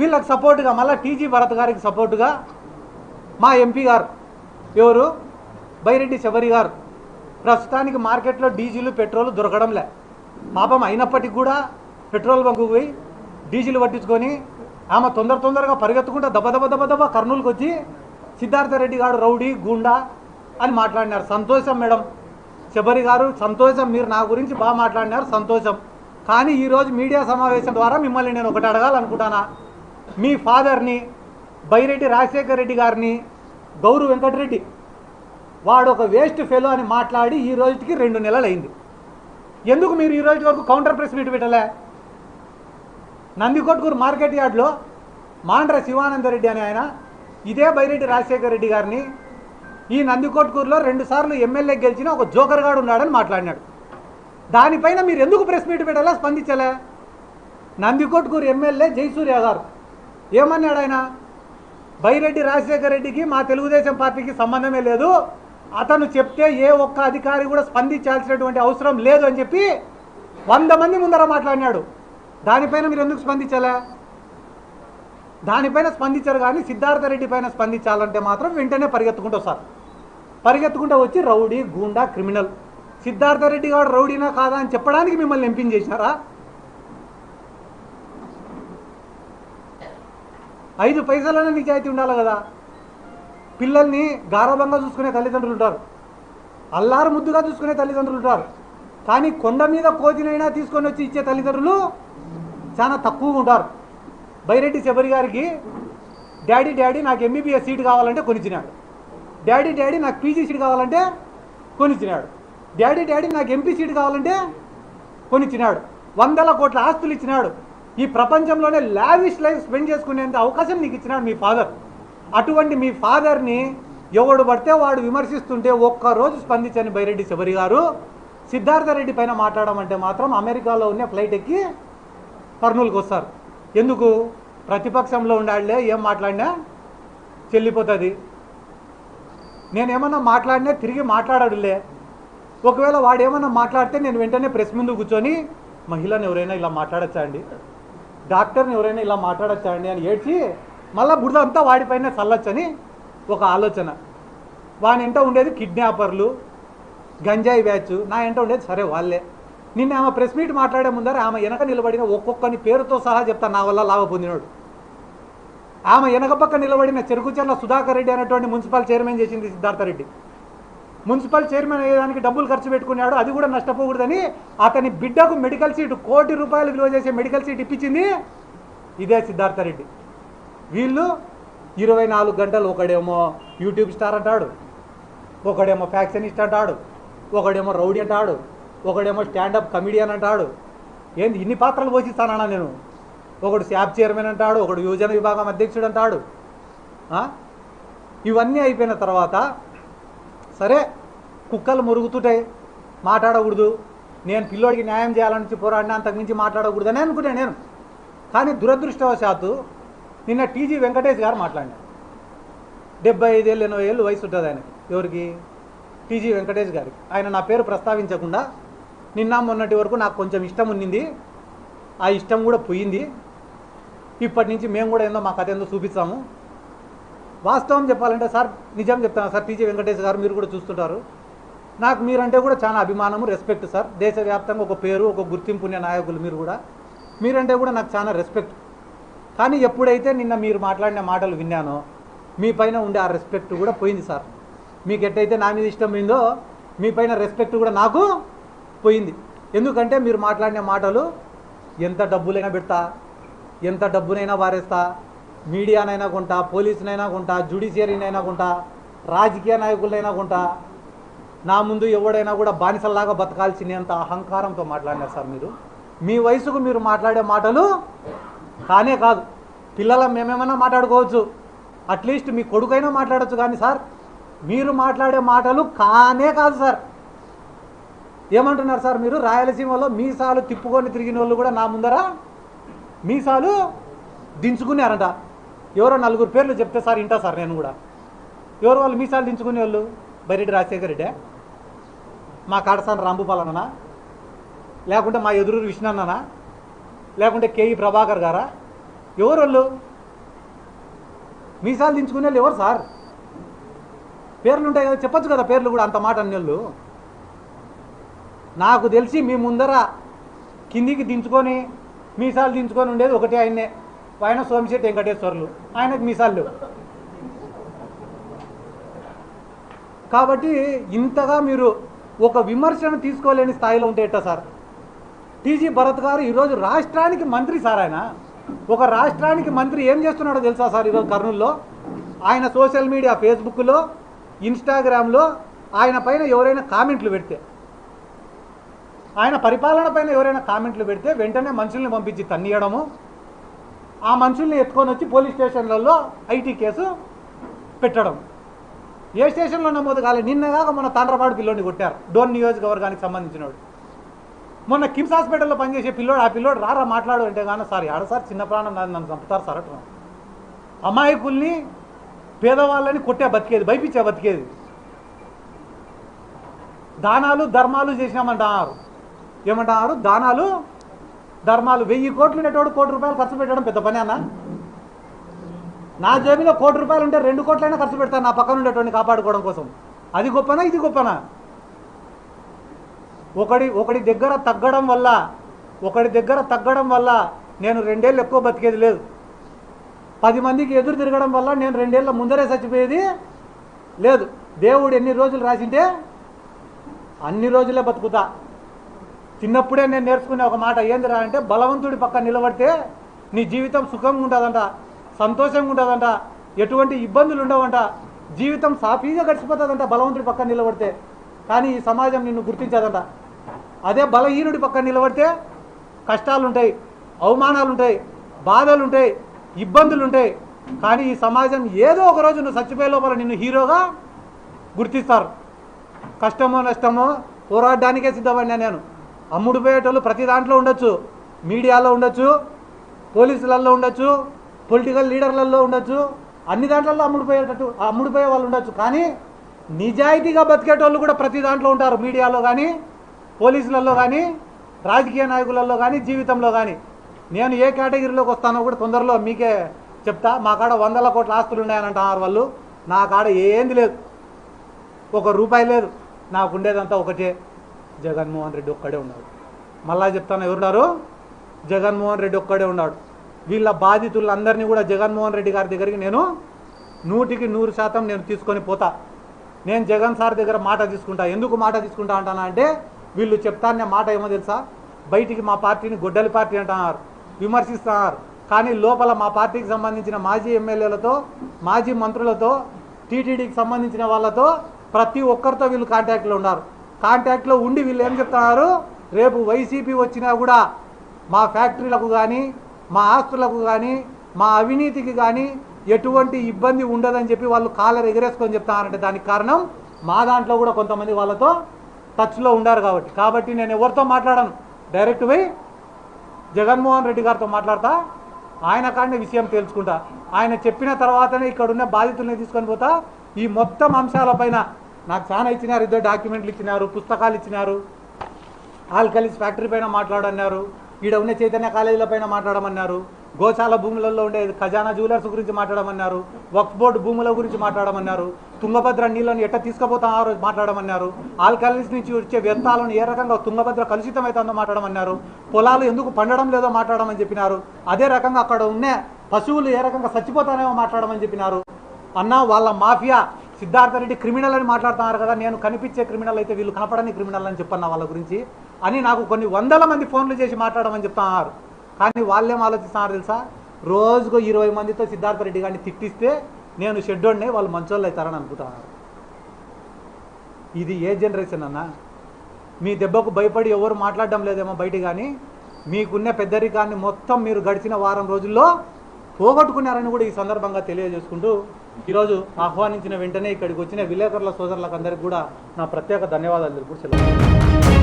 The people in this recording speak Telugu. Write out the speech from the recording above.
వీళ్ళకి సపోర్టుగా మళ్ళీ టీజీ భరత్ గారికి సపోర్టుగా మా ఎంపీ గారు ఎవరు బైరెడ్డి శబరి గారు ప్రస్తుతానికి మార్కెట్లో డీజిల్ పెట్రోల్ దొరకడంలే పాపం అయినప్పటికీ కూడా పెట్రోల్ బంకు పోయి డీజిల్ పట్టించుకొని ఆమె తొందరగా పరిగెత్తుకుంటూ దెబ్బ కర్నూలుకి వచ్చి సిద్ధార్థరెడ్డి గారు రౌడీ గుండా అని మాట్లాడినారు. సంతోషం మేడం శబరి గారు, సంతోషం, మీరు నా గురించి బాగా మాట్లాడినారు, సంతోషం. కానీ ఈరోజు మీడియా సమావేశం ద్వారా మిమ్మల్ని నేను ఒకటి అడగాలనుకుంటానా. మీ ఫాదర్ని బైరెడ్డి రాజశేఖర రెడ్డి గారిని గౌరు వెంకటరెడ్డి వాడు ఒక వేస్ట్ ఫెలో అని మాట్లాడి ఈ రోజుకి 2 నెలలు అయింది. ఎందుకు మీరు ఈ రోజు వరకు కౌంటర్ ప్రెస్ మీట్ పెట్టలే? నందికొట్కూరు మార్కెట్ యార్డ్లో మాండ్ర శివానందరెడ్డి అని ఆయన ఇదే బైరెడ్డి రాజశేఖర రెడ్డి గారిని ఈ నందికొట్కూరులో 2 సార్లు ఎమ్మెల్యే గెలిచిన ఒక జోకర్ గాడు ఉన్నాడని మాట్లాడినాడు. దానిపైన మీరు ఎందుకు ప్రెస్ మీట్ పెట్టాలా, స్పందించలే? నందికొట్కూరు ఎమ్మెల్యే జయసూర్య గారు ఏమన్నాడు? ఆయన బైరెడ్డి రాజశేఖర రెడ్డికి మా తెలుగుదేశం పార్టీకి సంబంధమే లేదు, అతను చెప్తే ఏ ఒక్క అధికారి కూడా స్పందించాల్సినటువంటి అవసరం లేదు అని చెప్పి 100 మంది ముందర మాట్లాడినాడు. దానిపైన మీరు ఎందుకు స్పందించలే? దానిపైన స్పందించారు. కానీ సిద్ధార్థరెడ్డి పైన స్పందించాలంటే మాత్రం వెంటనే పరిగెత్తుకుంటూ వస్తారు. పరిగెత్తుకుంటూ వచ్చి రౌడీ గూండా క్రిమినల్. సిద్ధార్థరెడ్డి గారు రౌడీనా కాదా అని చెప్పడానికి మిమ్మల్ని ఎంపించేశారా? 5 పైసలైనా నిజాయితీ ఉండాలి కదా. పిల్లల్ని గారభంగా చూసుకునే తల్లిదండ్రులు ఉంటారు, అల్లారు ముద్దుగా చూసుకునే తల్లిదండ్రులు ఉంటారు. కానీ కొండ మీద కోతినైనా తీసుకొని వచ్చి ఇచ్చే తల్లిదండ్రులు చాలా తక్కువగా ఉంటారు. బైరెడ్డి శబరి గారికి డాడీ నాకు ఎంబీబీఎస్ సీట్ కావాలంటే కొనిచ్చినాడు. డాడీ నాకు పీజీ సీట్ కావాలంటే కొనిచ్చినాడు. డాడీ నాకు ఎంపీ సీట్ కావాలంటే కొనిచ్చినాడు. 100 కోట్ల ఆస్తులు ఇచ్చినాడు. ఈ ప్రపంచంలోనే లావిష్ లైఫ్ స్పెండ్ చేసుకునేంత అవకాశం నీకు ఇచ్చినాడు మీ ఫాదర్. అటువంటి మీ ఫాదర్ని ఎవడు పడితే వాడు విమర్శిస్తుంటే ఒక్కరోజు స్పందించని బైరెడ్డి శబరి గారు సిద్ధార్థరెడ్డి పైన మాట్లాడమంటే మాత్రం అమెరికాలో ఉన్న ఫ్లైట్ ఎక్కి కర్నూలుకి వస్తారు. ఎందుకు? ప్రతిపక్షంలో ఉండాలే, ఏం మాట్లాడినా చెల్లిపోతుంది. నేనేమన్నా మాట్లాడినా తిరిగి మాట్లాడాడులే. ఒకవేళ వాడు ఏమన్నా మాట్లాడితే నేను వెంటనే ప్రెస్ ముందు కూర్చొని మహిళను ఎవరైనా ఇలా మాట్లాడచ్చా అండి, డాక్టర్ని ఎవరైనా ఇలా మాట్లాడచ్చా అండి అని ఏడ్చి మళ్ళీ బురద అంతా వాడిపైన చల్లొచ్చని ఒక ఆలోచన. వాని ఎంట ఉండేది కిడ్నాపర్లు, గంజాయి బ్యాచ్, నా ఎంట ఉండేది సరే వాళ్ళే. నిన్న ఆమె ప్రెస్ మీట్ మాట్లాడే ముందర ఆమె వెనక నిలబడిన ఒక్కొక్కని పేరుతో సహా చెప్తా నా వల్ల లాభ పొందినాడు. ఆమె వెనక పక్క నిలబడిన చెరుకుచెర్ల సుధాకర్ రెడ్డి అనేటువంటి మున్సిపల్ చైర్మన్ చేసింది సిద్ధార్థరెడ్డి. మున్సిపల్ చైర్మన్ అయ్యేదానికి డబ్బులు ఖర్చు పెట్టుకున్నాడు, అది కూడా నష్టపోకూడదని అతని బిడ్డకు మెడికల్ సీటు ₹1 కోటి విలువ చేసే మెడికల్ సీట్ ఇప్పించింది ఇదే సిద్ధార్థరెడ్డి. వీళ్ళు 24 గంటలు ఒకడేమో యూట్యూబ్ స్టార్ అంటాడు, ఒకడేమో ఫ్యాక్షనిస్ట్ అంటాడు, ఒకడేమో రౌడీ అంటాడు, ఒకడేమో స్టాండప్ కమిడియన్ అంటాడు. ఏంది ఇన్ని పాత్రలు పోషిస్తానన్నా నేను? ఒకడు శాప్ చైర్మన్ అంటాడు, ఒకడు యువజన విభాగం అధ్యక్షుడు అంటాడు. ఇవన్నీ అయిపోయిన తర్వాత సరే కుక్కలు మురుగుతుంటాయి, మాట్లాడకూడదు, నేను పిల్లోడికి న్యాయం చేయాలని పోరాడినా, అంతకుమించి మాట్లాడకూడదని అనుకున్నాను నేను. కానీ దురదృష్టవశాత్తు నిన్న టీజీ వెంకటేష్ గారు మాట్లాడినారు. 75 ఏళ్ళు 80 ఏళ్ళు వయసు ఉంటుంది ఆయనకి. ఎవరికి? టీజీ వెంకటేష్ గారికి. ఆయన నా పేరు ప్రస్తావించకుండా నిన్న మొన్నటి వరకు నాకు కొంచెం ఇష్టం ఉన్నింది, ఆ ఇష్టం కూడా పోయింది, ఇప్పటి నుంచి మేము కూడా ఏందో మా కథ ఏందో చూపిస్తాము. వాస్తవం చెప్పాలంటే సార్, నిజం చెప్తాను సార్, టీజీ వెంకటేష్ గారు మీరు కూడా చూస్తుంటారు, నాకు మీరంటే కూడా చాలా అభిమానము, రెస్పెక్ట్ సార్. దేశవ్యాప్తంగా ఒక పేరు, ఒక గుర్తింపు ఉన్న నాయకులు మీరు కూడా, మీరంటే కూడా నాకు చాలా రెస్పెక్ట్. కానీ ఎప్పుడైతే నిన్న మీరు మాట్లాడిన మాటలు విన్నానో మీ పైన ఉండే ఆ రెస్పెక్ట్ కూడా పోయింది సార్. మీకు ఎట్టయితే నా మీద ఇష్టం పోయిందో మీ పైన రెస్పెక్ట్ కూడా నాకు పోయింది. ఎందుకంటే మీరు మాట్లాడిన మాటలు ఎంత డబ్బులైనా పెడతా, ఎంత డబ్బునైనా వారేస్తా, మీడియానైనా కొంటా, పోలీసునైనా కొంటా, జ్యుడిషియరీనైనా కొంటా, రాజకీయ నాయకులైనా కొంటా, నా ముందు ఎవడైనా కూడా బానిసల్లాగా బతకాల్సినంత అహంకారంతో మాట్లాడినారు సార్ మీరు. మీ వయసుకు మీరు మాట్లాడే మాటలు కానే కాదు. పిల్లల మేమేమన్నా మాట్లాడుకోవచ్చు, అట్లీస్ట్ మీ కొడుకైనా మాట్లాడచ్చు, కానీ సార్ మీరు మాట్లాడే మాటలు కానే కాదు సార్. ఏమంటున్నారు సార్ మీరు? రాయలసీమలో మీసాలు తిప్పుకొని తిరిగిన వాళ్ళు కూడా నా ముందర మీసాలు దించుకున్నారంట. ఎవరో 4 పేర్లు చెప్తే సార్ ఇంటా సార్ నేను కూడా. ఎవరు వాళ్ళు మీసాలు దించుకునే వాళ్ళు? బైరెడ్డి రాజశేఖర రెడ్డి, మా కాడసాని రాంభూపాలన్నా, లేకుంటే మా ఎదురూరు విష్ణన్ననా, లేకుంటే కేఈ ప్రభాకర్ గారా? ఎవరు వాళ్ళు? మీసాలు దించుకునే వాళ్ళు ఎవరు సార్? పేర్లు ఉంటాయి కదా, చెప్పొచ్చు కదా పేర్లు కూడా, అంత మాట అన్నోళ్ళు. నాకు తెలిసి మీ ముందర కిందికి దించుకొని మీసాలు దించుకొని ఉండేది ఒకటే ఆయన్నే, ఆయన సోమిశెట్టి వెంకటేశ్వర్లు. ఆయనకు మీసాలు లేవు. కాబట్టి ఇంతగా మీరు ఒక విమర్శను తీసుకోలేని స్థాయిలో ఉంటే ఎట్టా సార్? టీజీ భరత్ గారు ఈరోజు రాష్ట్రానికి మంత్రి సార్. ఆయన ఒక రాష్ట్రానికి మంత్రి ఏం చేస్తున్నాడో తెలుసా సార్? ఈరోజు కర్నూలులో ఆయన సోషల్ మీడియా, ఫేస్బుక్లో, ఇన్స్టాగ్రామ్లో ఆయన పైన ఎవరైనా కామెంట్లు పెడితే, ఆయన పరిపాలన పైన ఎవరైనా కామెంట్లు పెడితే వెంటనే మనుషుల్ని పంపించి తన్నియడము, ఆ మనుషుల్ని ఎత్తుకొని వచ్చి పోలీస్ స్టేషన్లలో ఐటీ కేసు పెట్టడం. ఏ స్టేషన్లో నమోదు కాలేదు. నిన్నగాక మన తాండ్రపాడు పిల్లోడిని కొట్టారు, డోన్ నియోజకవర్గానికి సంబంధించినవాడు. మొన్న కిమ్స్ హాస్పిటల్లో పనిచేసే పిల్లోడు, ఆ పిల్లోడు రారా మాట్లాడు అంటే కానీ, సార్ ఆడ సార్ చిన్న ప్రాణం నన్ను చంపుతారు సార్ అట్లా. అమాయకుల్ని, పేదవాళ్ళని కొట్టే బతికేది, భయపించే బతికేది. దానాలు ధర్మాలు చేసినామంటున్నారు. ఏమంటున్నారు? దానాలు ధర్మాలు. 1000 కోట్లు ఉండేటోడు 1 కోటి రూపాయలు ఖర్చు పెట్టడం పెద్ద పని అన్న? నా జేబులో 1 కోటి రూపాయలు ఉంటే 2 కోట్లైనా ఖర్చు పెడతాను నా పక్కన ఉండేటోడిని కాపాడుకోవడం కోసం. అది గొప్పనా ఇది గొప్పనా? ఒకడి దగ్గర తగ్గడం వల్ల నేను 2 ఏళ్ళు ఎక్కువ బతికేది లేదు. 10 మందికి ఎదురు తిరగడం వల్ల నేను 2 ఏళ్ళ ముందరే చచ్చిపోయేది లేదు. దేవుడు ఎన్ని రోజులు రాసింటే అన్ని రోజులే బతుకుతా. చిన్నప్పుడే నేను నేర్చుకునే ఒక మాట ఏందిరా అంటే, బలవంతుడి పక్క నిలబడితే నీ జీవితం సుఖంగా ఉంటుందంట, సంతోషంగా ఉంటుందంట, ఎటువంటి ఇబ్బందులు ఉండవంట, జీవితం సాఫీగా గడిచిపోతుందంట బలవంతుడి పక్క నిలబడితే. కానీ ఈ సమాజం నిన్ను గుర్తించదంట. అదే బలహీనుడి పక్క నిలబడితే కష్టాలు ఉంటాయి, అవమానాలు ఉంటాయి, బాధలు ఉంటాయి, ఇబ్బందులు ఉంటాయి. కానీ ఈ సమాజం ఏదో ఒక రోజు నువ్వు చచ్చిపోయే లోపల నిన్ను హీరోగా గుర్తిస్తారు. కష్టమో నష్టమో పోరాడడానికే సిద్ధపడినా నేను. అమ్ముడు పోయేటోళ్ళు ప్రతి దాంట్లో ఉండొచ్చు, మీడియాలో ఉండొచ్చు, పోలీసులలో ఉండొచ్చు, పొలిటికల్ లీడర్లలో ఉండొచ్చు, అన్ని దాంట్లో అమ్ముడుపోయే వాళ్ళు ఉండొచ్చు. కానీ నిజాయితీగా బతికేటోళ్ళు కూడా ప్రతి దాంట్లో ఉంటారు, మీడియాలో కానీ, పోలీసులలో కానీ, రాజకీయ నాయకులలో కానీ, జీవితంలో కానీ. నేను ఏ కేటగిరీలోకి వస్తానో కూడా తొందరలో మీకే చెప్తా. మా కాడ 100 కోట్ల ఆస్తులు ఉన్నాయని అంటున్నారు వాళ్ళు. నా కాడ ఏంది లేదు, 1 రూపాయి లేదు. నాకు ఉండేదంతా ఒకటే, జగన్మోహన్ రెడ్డి ఒక్కడే ఉన్నాడు. మళ్ళా చెప్తాను, ఎవరున్నారు? జగన్మోహన్ రెడ్డి ఒక్కడే ఉన్నాడు. వీళ్ళ బాధితులందరినీ కూడా జగన్మోహన్ రెడ్డి గారి దగ్గరికి నేను 100కి 100% నేను తీసుకొని పోతా. నేను జగన్ సార్ దగ్గర మాట తీసుకుంటా. ఎందుకు మాట తీసుకుంటా అంటానా అంటే, వీళ్ళు చెప్తానే మాట ఏమో తెలుసా? బయటికి మా పార్టీని గొడ్డలి పార్టీ అంటున్నారు, విమర్శిస్తున్నారు. కానీ లోపల మా పార్టీకి సంబంధించిన మాజీ ఎమ్మెల్యేలతో, మాజీ మంత్రులతో, టీటీడీకి సంబంధించిన వాళ్ళతో, ప్రతి ఒక్కరితో వీళ్ళు కాంటాక్ట్లో ఉన్నారు. కాంటాక్ట్లో ఉండి వీళ్ళు ఏం చెప్తున్నారు? రేపు వైసీపీ వచ్చినా కూడా మా ఫ్యాక్టరీలకు కానీ, మా ఆస్తులకు కానీ, మా అవినీతికి కానీ ఎటువంటి ఇబ్బంది ఉండదని చెప్పి వాళ్ళు కాలర్ ఎగరేసుకొని చెప్తున్నారంటే దానికి కారణం మా దాంట్లో కూడా కొంతమంది వాళ్ళతో టచ్లో ఉండారు కాబట్టి నేను ఎవరితో మాట్లాడను, డైరెక్ట్ పోయి జగన్మోహన్ రెడ్డి గారితో మాట్లాడతా. ఆయన కాడిని విషయం తెలుసుకుంటా. ఆయన చెప్పిన తర్వాతనే ఇక్కడున్న బాధితుల్ని తీసుకొని పోతా. ఈ మొత్తం అంశాలపైన నాకు చాలా ఇచ్చినారు, 2 డాక్యుమెంట్లు ఇచ్చినారు, పుస్తకాలు ఇచ్చినారు. ఆల్కలీస్ ఫ్యాక్టరీ పైన మాట్లాడన్నారు, ఈడ ఉన్న చైతన్య కాలేజీల పైన మాట్లాడమన్నారు, గోశాల భూములలో ఉండే ఖజానా జ్యువెలర్స్ గురించి మాట్లాడమన్నారు, వక్ఫ్ బోర్డు భూముల గురించి మాట్లాడమన్నారు, తుంగభద్ర నీళ్ళను ఎట్ట తీసుకుపోతారో మాట్లాడమన్నారు, ఆల్కలీస్ నుంచి వచ్చే వ్యర్థాలను ఏ రకంగా తుంగభద్ర కలుషితం అవుతుందో మాట్లాడమన్నారు, పొలాలు ఎందుకు పండడం లేదో మాట్లాడమని చెప్పినారు. అదే రకంగా అక్కడ ఉన్న పశువులు ఏ రకంగా చచ్చిపోతానేమో మాట్లాడమని చెప్పినారు. అన్న వాళ్ళ మాఫియా సిద్ధార్థ రెడ్డి క్రిమినల్ అని మాట్లాడుతున్నారు కదా, నేను కనిపించే క్రిమినల్ అయితే వీళ్ళు కనపడని క్రిమినల్ అని చెప్పన్నా వాళ్ళ గురించి అని నాకు కొన్ని 100 మంది ఫోన్లు చేసి మాట్లాడమని చెప్తున్నారు. కానీ వాళ్ళేం ఆలోచిస్తున్నారు తెలుసా? రోజుకు 20 మందితో సిద్ధార్థ రెడ్డి గారిని తిట్టిస్తే నేను షెడ్డోడ్ని వాళ్ళు మంచోళ్ళు అవుతారని అనుకుంటున్నారు. ఇది ఏ జనరేషన్ అన్న? మీ దెబ్బకు భయపడి ఎవరు మాట్లాడడం లేదేమో బయట, కానీ మీకున్న పెద్దరికాన్ని మొత్తం మీరు గడిచిన వారం రోజుల్లో పోగొట్టుకున్నారని కూడా ఈ సందర్భంగా తెలియజేసుకుంటూ, ఈరోజు ఆహ్వానించిన వెంటనే ఇక్కడికి వచ్చిన విలేకరుల సోదరులకు అందరికీ కూడా నా ప్రత్యేక ధన్యవాదాలు తెలుపుకుంటున్నాను.